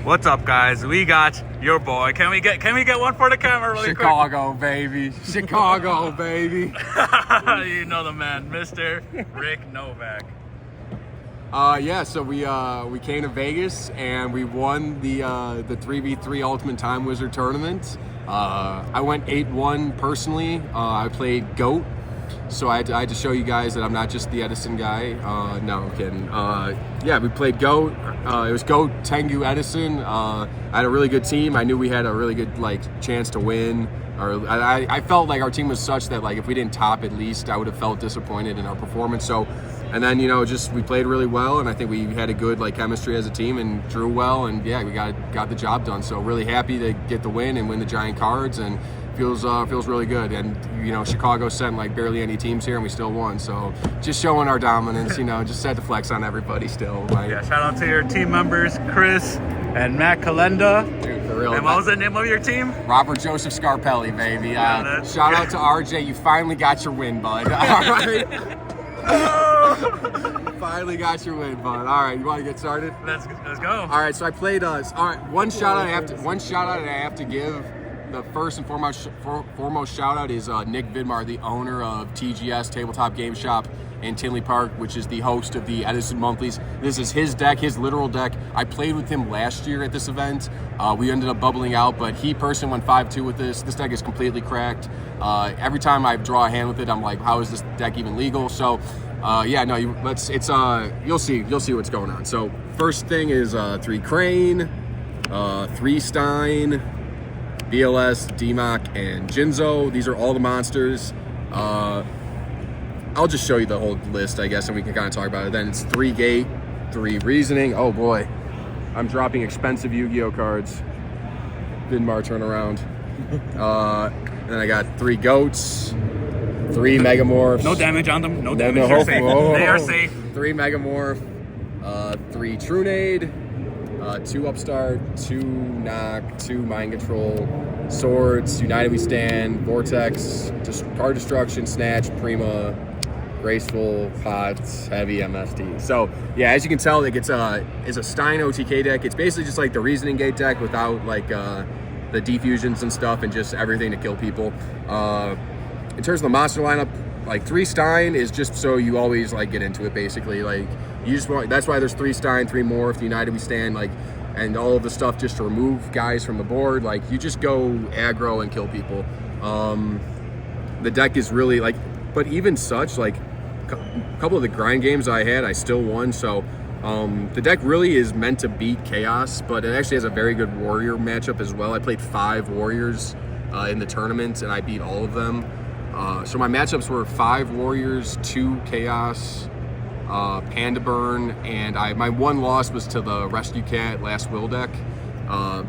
What's up, guys? We got your boy. Can we get one for the camera really Chicago, baby. Chicago, baby. quick? You know the man, Mr. Rick Novak. So we came to Vegas and we won the 3v3 Ultimate Time Wizard tournament. I went 8-1 personally. I played GOAT. So I had to show you guys that I'm not just the Edison guy. No, I'm kidding. We played GOAT. It was GOAT, Tengu, Edison. I had a really good team. I knew we had a really good chance to win. I felt like our team was such that if we didn't top at least, I would have felt disappointed in our performance. So, and then we played really well, and I think we had a good chemistry as a team and drew well, and we got the job done. So really happy to get the win and win the giant cards, and feels really good. And Chicago sent barely any teams here and we still won, so just showing our dominance. Just had to flex on everybody still. Shout out to your team members, Chris and Matt Kalenda. Dude, for real. And what was the name of your team? Robert Joseph Scarpelli, baby. Shout out to RJ. You finally got your win, bud. All right. Finally got your win, bud. All right, you want to get started? Let's go. All right, so I played. All right, one shout out I have to give. The first and foremost shout out is Nick Vidmar, the owner of TGS Tabletop Game Shop in Tinley Park, which is the host of the Edison Monthlies. This is his deck, his literal deck. I played with him last year at this event. We ended up bubbling out, but he personally went 5-2 with this. This deck is completely cracked. Every time I draw a hand with it, I'm like, how is this deck even legal? So, you'll see what's going on. So, first thing is 3 Crane, 3 Stein, BLS, DMAC, and Jinzo. These are all the monsters. I'll just show you the whole list, I guess, and we can kind of talk about it. Then it's 3 Gate, 3 Reasoning. Oh boy, I'm dropping expensive Yu-Gi-Oh cards. Vidmar turnaround. Then I got 3 Goats, 3 Megamorphs. No damage on them. No damage. You're safe. They are safe. 3 Megamorph, 3 Trunade, 2 Upstart, 2 Knock, 2 Mind Control, Swords, United We Stand, Vortex, Card Destruction, Snatch, Prima, Graceful, Pots, Heavy, MST. So, as you can tell, it's a Stein OTK deck. It's basically just the Reasoning Gate deck without the defusions and stuff and just everything to kill people. In terms of the monster lineup, 3 Stein is just so you always get into it, basically. You just want, that's why there's 3 Stein, 3 Morph, United We Stand, and all of the stuff just to remove guys from the board. You just go aggro and kill people. The deck is really but even such, a couple of the grind games I had, I still won. So the deck really is meant to beat Chaos, but it actually has a very good Warrior matchup as well. I played 5 Warriors in the tournament, and I beat all of them. So my matchups were 5 Warriors, 2 Chaos, Panda Burn, and my one loss was to the Rescue Cat Last Will deck.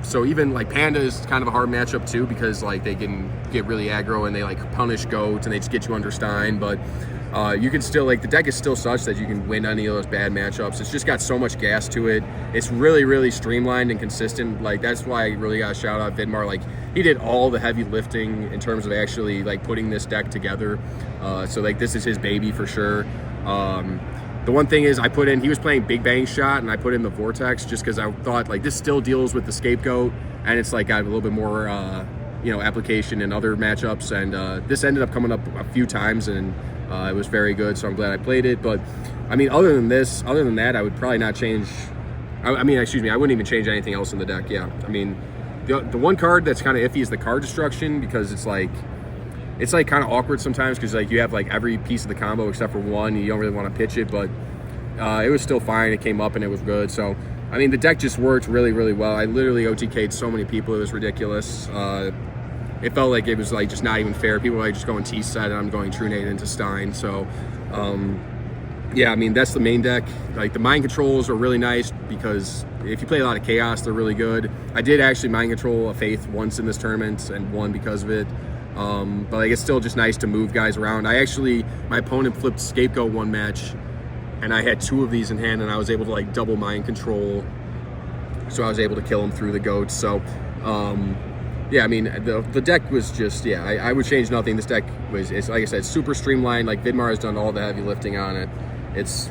So even Panda is kind of a hard matchup too, because they can get really aggro and they punish Goats and they just get you under Stein. But you can still the deck is still such that you can win any of those bad matchups. It's just got so much gas to it. It's really, really streamlined and consistent. That's why I really got to shout out Vidmar. He did all the heavy lifting in terms of actually putting this deck together. So this is his baby for sure. The one thing is he was playing Big Bang Shot, and I put in the Vortex just because I thought this still deals with the Scapegoat, and it's got a little bit more application in other matchups, and this ended up coming up a few times, and it was very good, so I'm glad I played it. But other than that, I would probably not change. I wouldn't even change anything else in the deck. The one card that's kind of iffy is the Card Destruction, because it's kind of awkward sometimes, because you have every piece of the combo except for one, and you don't really want to pitch it, but it was still fine. It came up and it was good. So the deck just worked really, really well. I literally OTK'd so many people, it was ridiculous. It felt like it was just not even fair. People were just going T-set, and I'm going Trunade into Stein. So that's the main deck. The Mind Controls are really nice, because if you play a lot of Chaos, they're really good. I did actually Mind Control a Faith once in this tournament and won because of it. But it's still just nice to move guys around. My opponent flipped Scapegoat one match, and I had 2 of these in hand, and I was able to double Mind Control, so I was able to kill him through the Goats. So the deck was just I would change nothing. This deck it's like I said, super streamlined. Vidmar has done all the heavy lifting on it. It's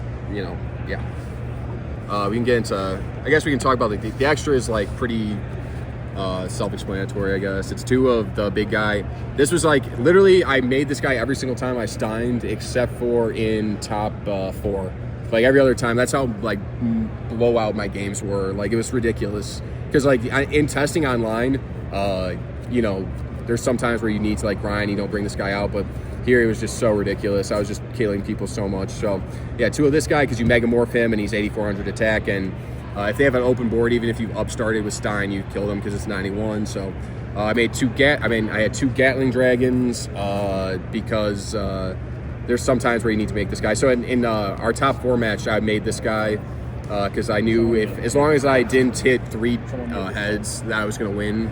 we can get into, I guess we can talk about the extra is like pretty self-explanatory, I guess. It's 2 of the big guy. This was like, literally, I made this guy every single time I Steined except for in top 4. Like every other time, that's how like blowout my games were. Like it was ridiculous. Because like in testing online, you know, there's some times where you need to like grind, you don't bring this guy out, but here it was just so ridiculous. I was just killing people so much. So yeah, 2 of this guy because you megamorph him and he's 8,400 attack, and if they have an open board, even if you upstarted with Stein, you kill them because it's 91. So I had 2 Gatling Dragons because there's some times where you need to make this guy. So in our top 4 match, I made this guy because I knew as long as I didn't hit 3 heads, that I was going to win.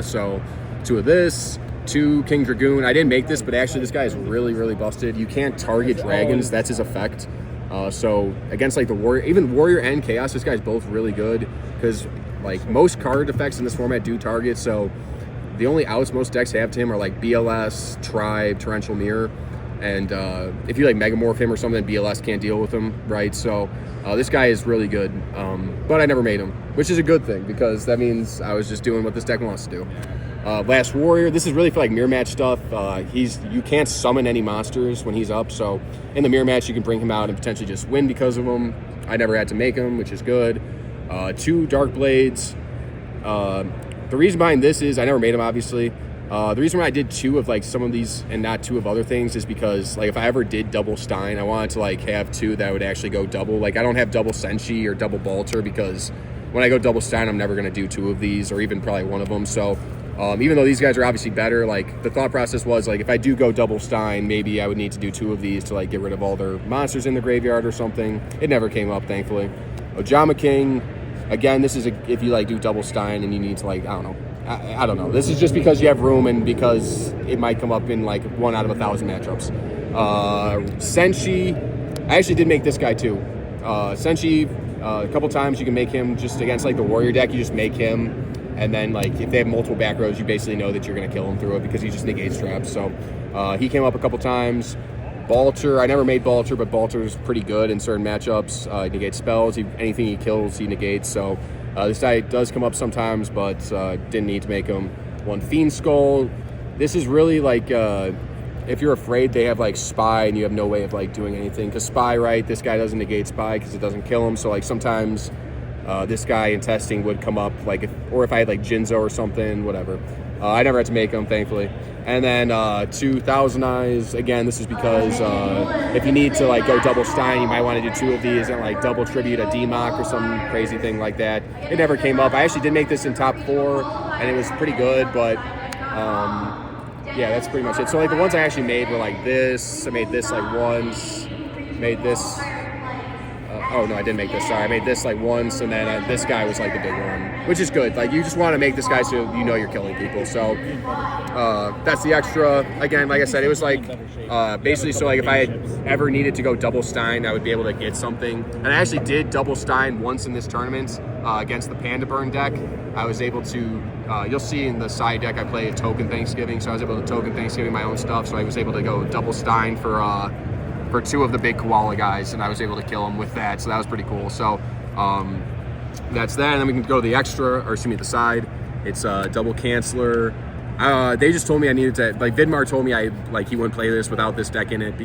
So 2 of this, 2 King Dragoon. I didn't make this, but actually this guy is really, really busted. You can't target dragons. That's his effect. So against like the Warrior, even Warrior and Chaos, this guy's both really good because like most card effects in this format do target. So the only outs most decks have to him are like BLS, Tribe, Torrential Mirror. And if you like Megamorph him or something, BLS can't deal with him, right? So this guy is really good, but I never made him, which is a good thing because that means I was just doing what this deck wants to do. Last Warrior, this is really for like mirror match stuff. You can't summon any monsters when he's up, so in the mirror match you can bring him out and potentially just win because of him. I never had to make him, which is good. 2 Dark Blades. The reason behind this is I never made him, obviously. The reason why I did 2 of like some of these and not 2 of other things is because like if I ever did double Stein, I wanted to like have 2 that would actually go double. Like I don't have double Senshi or double Balter because when I go double Stein, I'm never going to do 2 of these or even probably 1 of them. So even though these guys are obviously better, like the thought process was like if I do go double Stein, maybe I would need to do 2 of these to like get rid of all their monsters in the graveyard or something. It never came up, thankfully. Ojama King, again, this is if you like do double Stein and you need to like, I don't know. I don't know. This is just because you have room and because it might come up in like 1 out of 1,000 matchups. Senshi, I actually did make this guy too. Senshi, a couple times you can make him just against like the Warrior deck. You just make him, and then like if they have multiple back rows, you basically know that you're gonna kill him through it because he just negates traps. So he came up a couple times. Balter, I never made Balter, but Balter's pretty good in certain matchups. He negates spells. Anything he kills, he negates. So this guy does come up sometimes, but didn't need to make him. 1 Fiend Skull. This is really like if you're afraid they have like Spy and you have no way of like doing anything. Because Spy, right, this guy doesn't negate Spy because it doesn't kill him. So like sometimes this guy in testing would come up like if I had like Jinzo or something, whatever. I never had to make him, thankfully. And then 2 Thousand Eyes. Again, this is because if you need to like go double Stein, you might want to do 2 of these and like double tribute a D-Mock or some crazy thing like that. It never came up. I actually did make this in top 4, and it was pretty good, but yeah, that's pretty much it. So like the ones I actually made were like this. I made this like once. Made this. Oh no, I didn't make this. Sorry, I made this like once, and then this guy was like the big one, which is good. Like you just want to make this guy so you know you're killing people. So that's the extra. Again, like I said, it was like basically so like if I had ever needed to go double Stein, I would be able to get something. And I actually did double Stein once in this tournament against the Panda Burn deck. I was able to. You'll see in the side deck I play a Token Thanksgiving, so I was able to Token Thanksgiving my own stuff. So I was able to go double Stein for 2 of the big koala guys, and I was able to kill them with that, so that was pretty cool. So that's that, and then we can go to the extra, or excuse me, the side. It's double Canceller. They just told me I needed to, like Vidmar told me he wouldn't play this without this deck in it,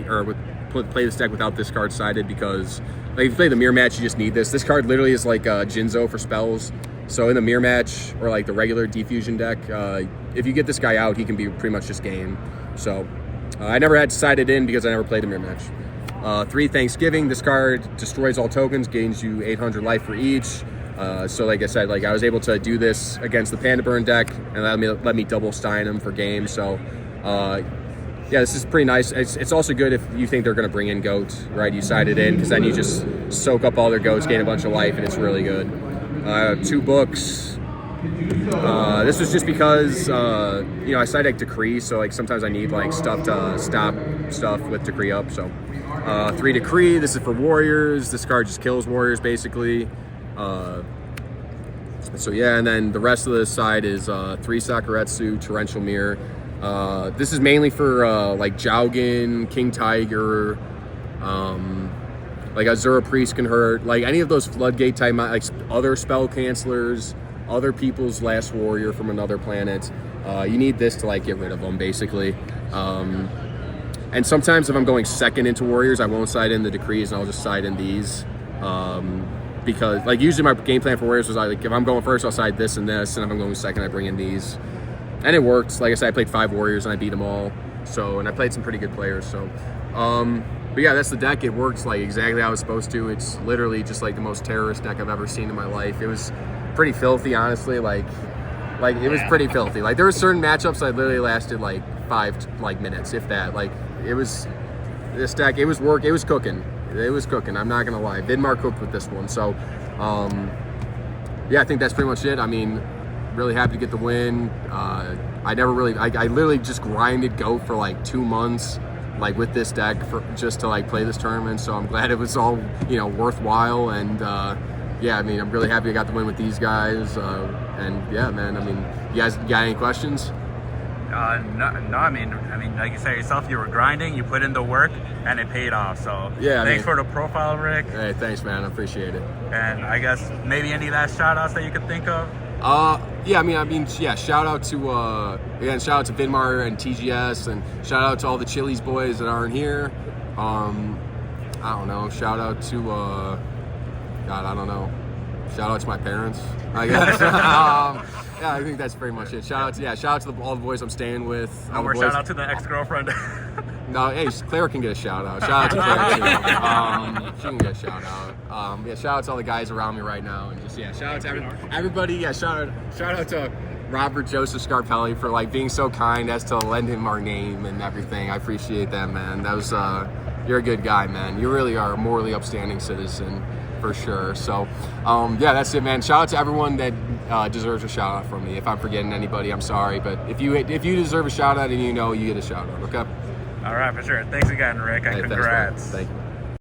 play this deck without this card sided because like if you play the mirror match, you just need this. This card literally is like Jinzo for spells. So in the mirror match or like the regular Defusion deck, if you get this guy out, he can be pretty much just game. So I never had to side it in because I never played a mirror match. 3 Thanksgiving. This card destroys all tokens, gains you 800 life for each. So like I said, like I was able to do this against the Panda Burn deck, and let me double Stein them for game. So yeah, this is pretty nice. It's also good if you think they're going to bring in goats, right? You side it in because then you just soak up all their goats, gain a bunch of life, and it's really good. 2 books. This was just because I side deck Decree, so like sometimes I need like stuff to stop stuff with Decree up. So 3 Decree. This is for warriors. This card just kills warriors basically. So yeah, and then the rest of the side is 3 Sakuretsu, Torrential Mirror. This is mainly for like Jowgen, King Tiger, Like Azura Priest can hurt. Like any of those floodgate type, like other spell cancelers, other people's last warrior from another planet. You need this to like get rid of them, basically. And sometimes if I'm going second into warriors, I won't side in the decrees and I'll just side in these. Because like usually my game plan for warriors was like if I'm going first, I'll side this and this, and if I'm going second, I bring in these. And it worked. Like I said, I played 5 warriors and I beat them all. So, and I played some pretty good players. So, but yeah, that's the deck. It works like exactly how it's supposed to. It's literally just like the most terrorist deck I've ever seen in my life. It was pretty filthy, honestly. Like it was pretty filthy. Like there were certain matchups that literally lasted like 5 minutes, if that. Like it was this deck. It was cooking. It was cooking. I'm not gonna lie. Vidmar cooked with this one. So, yeah, I think that's pretty much it. I mean, really happy to get the win. I literally just grinded GOAT for like 2 months, like with this deck just to like play this tournament. So I'm glad it was all, worthwhile. And yeah, I mean, I'm really happy I got the win with these guys. And yeah, man, I mean, you guys got any questions? No, I mean, like you said yourself, you were grinding, you put in the work, and it paid off. So yeah, thanks for the profile, Rick. Hey, thanks, man. I appreciate it. And I guess maybe any last shout outs that you could think of? Yeah, shout out to Vidmar and TGS, and shout out to all the Chili's boys that aren't here. I don't know. Shout out to I don't know. Shout out to my parents, I guess. Yeah, I think that's pretty much it. Shout out to all the boys I'm staying with. No more shout out to the ex-girlfriend. No, hey, Claire can get a shout out. Shout out to Claire too. She can get a shout out. Yeah, shout out to all the guys around me right now, and just shout out to everybody. Yeah, shout out to Robert Joseph Scarpelli for like being so kind as to lend him our name and everything. I appreciate that, man. That was you're a good guy, man. You really are a morally upstanding citizen. For sure. So, yeah, that's it, man. Shout out to everyone that deserves a shout out from me. If I'm forgetting anybody, I'm sorry. But if you deserve a shout out and you get a shout out, okay? All right, for sure. Thanks again, Rick, and congrats. Thanks, Thank you.